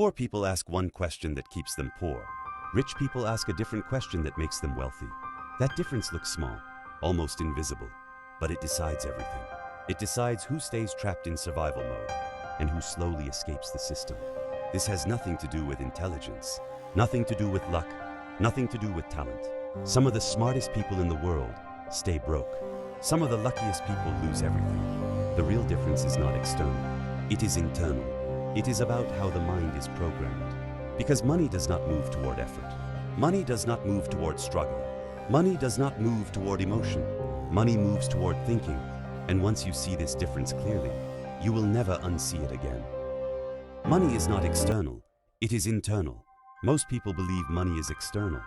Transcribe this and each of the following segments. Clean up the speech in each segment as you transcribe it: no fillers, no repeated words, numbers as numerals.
Poor people ask one question that keeps them poor. Rich people ask a different question that makes them wealthy. That difference looks small, almost invisible, but it decides everything. It decides who stays trapped in survival mode and who slowly escapes the system. This has nothing to do with intelligence, nothing to do with luck, nothing to do with talent. Some of the smartest people in the world stay broke. Some of the luckiest people lose everything. The real difference is not external, it is internal. It is about how the mind is programmed. Because money does not move toward effort. Money does not move toward struggle. Money does not move toward emotion. Money moves toward thinking. And once you see this difference clearly, you will never unsee it again. Money is not external, it is internal. Most people believe money is external.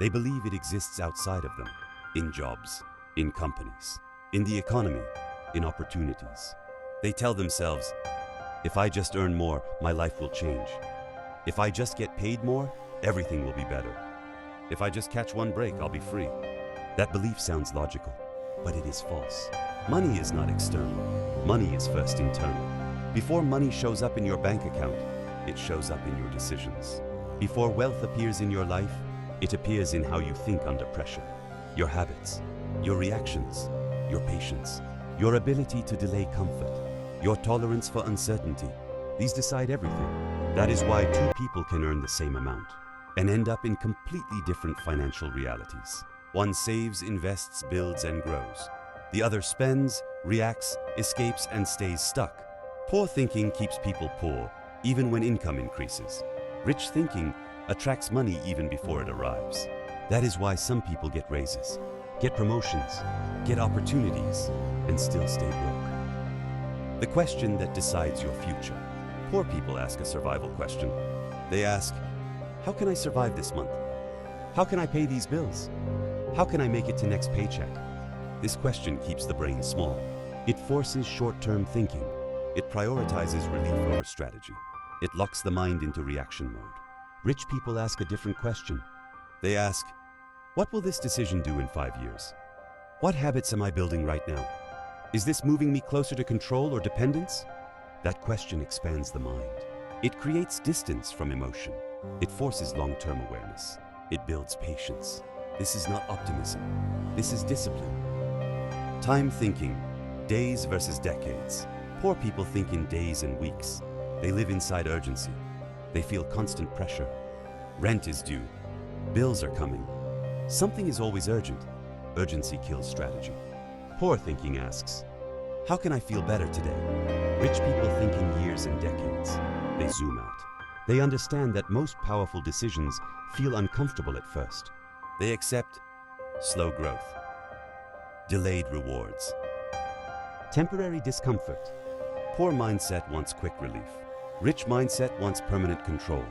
They believe it exists outside of them, in jobs, in companies, in the economy, in opportunities. They tell themselves, if I just earn more, my life will change. If I just get paid more, everything will be better. If I just catch one break, I'll be free. That belief sounds logical, but it is false. Money is not external. Money is first internal. Before money shows up in your bank account, it shows up in your decisions. Before wealth appears in your life, it appears in how you think under pressure. Your habits, your reactions, your patience, your ability to delay comfort, your tolerance for uncertainty. These decide everything. That is why two people can earn the same amount and end up in completely different financial realities. One saves, invests, builds, and grows. The other spends, reacts, escapes, and stays stuck. Poor thinking keeps people poor, even when income increases. Rich thinking attracts money even before it arrives. That is why some people get raises, get promotions, get opportunities, and still stay broke. The question that decides your future. Poor people ask a survival question. They ask, how can I survive this month? How can I pay these bills? How can I make it to next paycheck? This question keeps the brain small. It forces short-term thinking. It prioritizes relief over strategy. It locks the mind into reaction mode. Rich people ask a different question. They ask, what will this decision do in 5 years? What habits am I building right now? Is this moving me closer to control or dependence? That question expands the mind. It creates distance from emotion. It forces long-term awareness. It builds patience. This is not optimism. This is discipline. Time thinking, days versus decades. Poor people think in days and weeks. They live inside urgency. They feel constant pressure. Rent is due. Bills are coming. Something is always urgent. Urgency kills strategy. Poor thinking asks, how can I feel better today? Rich people think in years and decades. They zoom out. They understand that most powerful decisions feel uncomfortable at first. They accept slow growth, delayed rewards, temporary discomfort. Poor mindset wants quick relief. Rich mindset wants permanent control.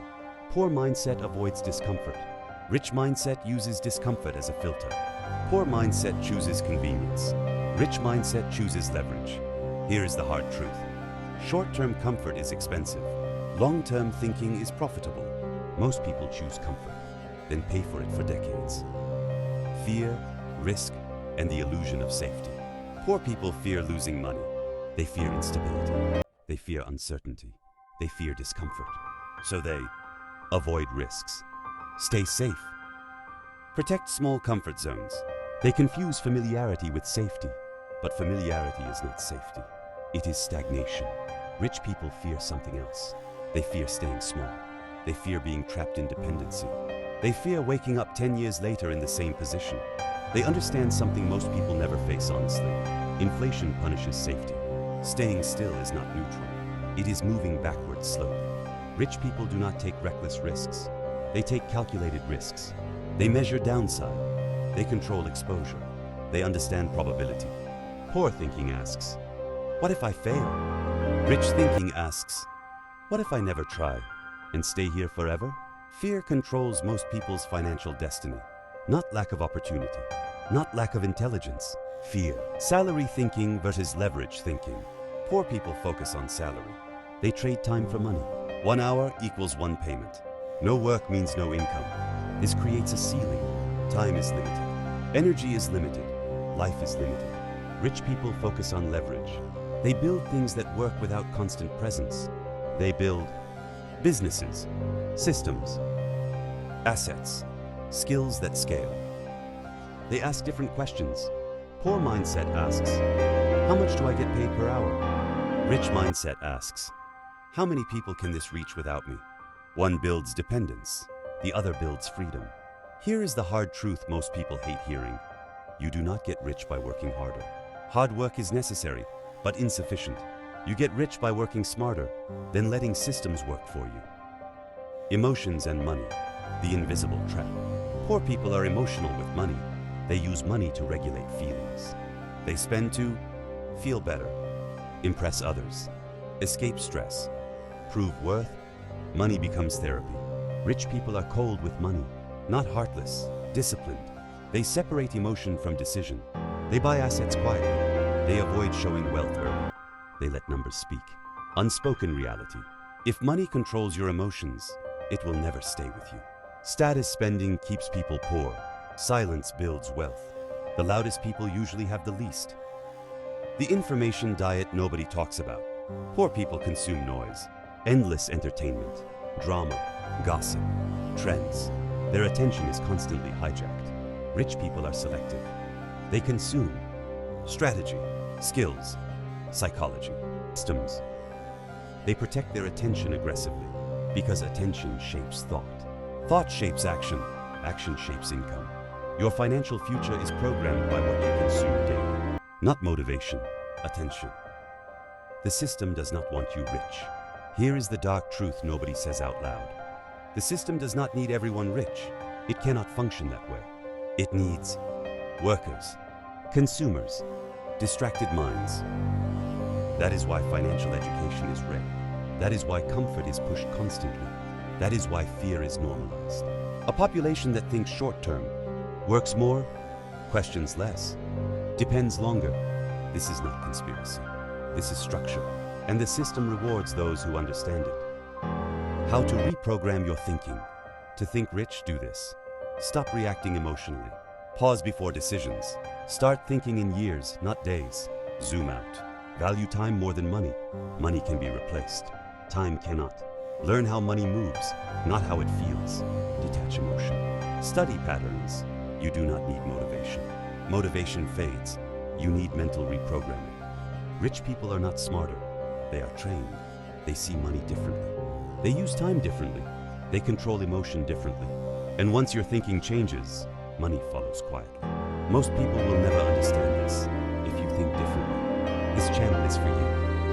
Poor mindset avoids discomfort. Rich mindset uses discomfort as a filter. Poor mindset chooses convenience. Rich mindset chooses leverage. Here is the hard truth. Short-term comfort is expensive. Long-term thinking is profitable. Most people choose comfort, then pay for it for decades. Fear, risk, and the illusion of safety. Poor people fear losing money. They fear instability. They fear uncertainty. They fear discomfort. So they avoid risks. Stay safe. Protect small comfort zones. They confuse familiarity with safety. But familiarity is not safety. It is stagnation. Rich people fear something else. They fear staying small. They fear being trapped in dependency. They fear waking up 10 years later in the same position. They understand something most people never face honestly. Inflation punishes safety. Staying still is not neutral. It is moving backwards slowly. Rich people do not take reckless risks. They take calculated risks. They measure downside. They control exposure. They understand probability. Poor thinking asks, what if I fail? Rich thinking asks, what if I never try and stay here forever? Fear controls most people's financial destiny. Not lack of opportunity, not lack of intelligence. Fear. Salary thinking versus leverage thinking. Poor people focus on salary. They trade time for money. 1 hour equals 1 payment. No work means no income. This creates a ceiling. Time is limited. Energy is limited. Life is limited. Rich people focus on leverage. They build things that work without constant presence. They build businesses, systems, assets, skills that scale. They ask different questions. Poor mindset asks, how much do I get paid per hour? Rich mindset asks, how many people can this reach without me? One builds dependence, the other builds freedom. Here is the hard truth most people hate hearing. You do not get rich by working harder. Hard work is necessary, but insufficient. You get rich by working smarter, then letting systems work for you. Emotions and money, the invisible trap. Poor people are emotional with money. They use money to regulate feelings. They spend to feel better, impress others, escape stress, prove worth. Money becomes therapy. Rich people are cold with money, not heartless, disciplined. They separate emotion from decision. They buy assets quietly. They avoid showing wealth early. They let numbers speak. Unspoken reality. If money controls your emotions, it will never stay with you. Status spending keeps people poor. Silence builds wealth. The loudest people usually have the least. The information diet nobody talks about. Poor people consume noise, endless entertainment, drama, gossip, trends. Their attention is constantly hijacked. Rich people are selective. They consume strategy, skills, psychology, systems. They protect their attention aggressively because attention shapes thought. Thought shapes action. Action shapes income. Your financial future is programmed by what you consume daily, not motivation, attention. The system does not want you rich. Here is the dark truth nobody says out loud. The system does not need everyone rich. It cannot function that way. It needs workers, consumers, distracted minds. That is why financial education is rare. That is why comfort is pushed constantly. That is why fear is normalized. A population that thinks short-term, works more, questions less, depends longer. This is not conspiracy. This is structure. And the system rewards those who understand it. How to reprogram your thinking. To think rich, do this. Stop reacting emotionally. Pause before decisions. Start thinking in years, not days. Zoom out. Value time more than money. Money can be replaced. Time cannot. Learn how money moves, not how it feels. Detach emotion. Study patterns. You do not need motivation. Motivation fades. You need mental reprogramming. Rich people are not smarter. They are trained. They see money differently. They use time differently. They control emotion differently. And once your thinking changes, money follows quietly. Most people will never understand this. If you think differently, this channel is for you.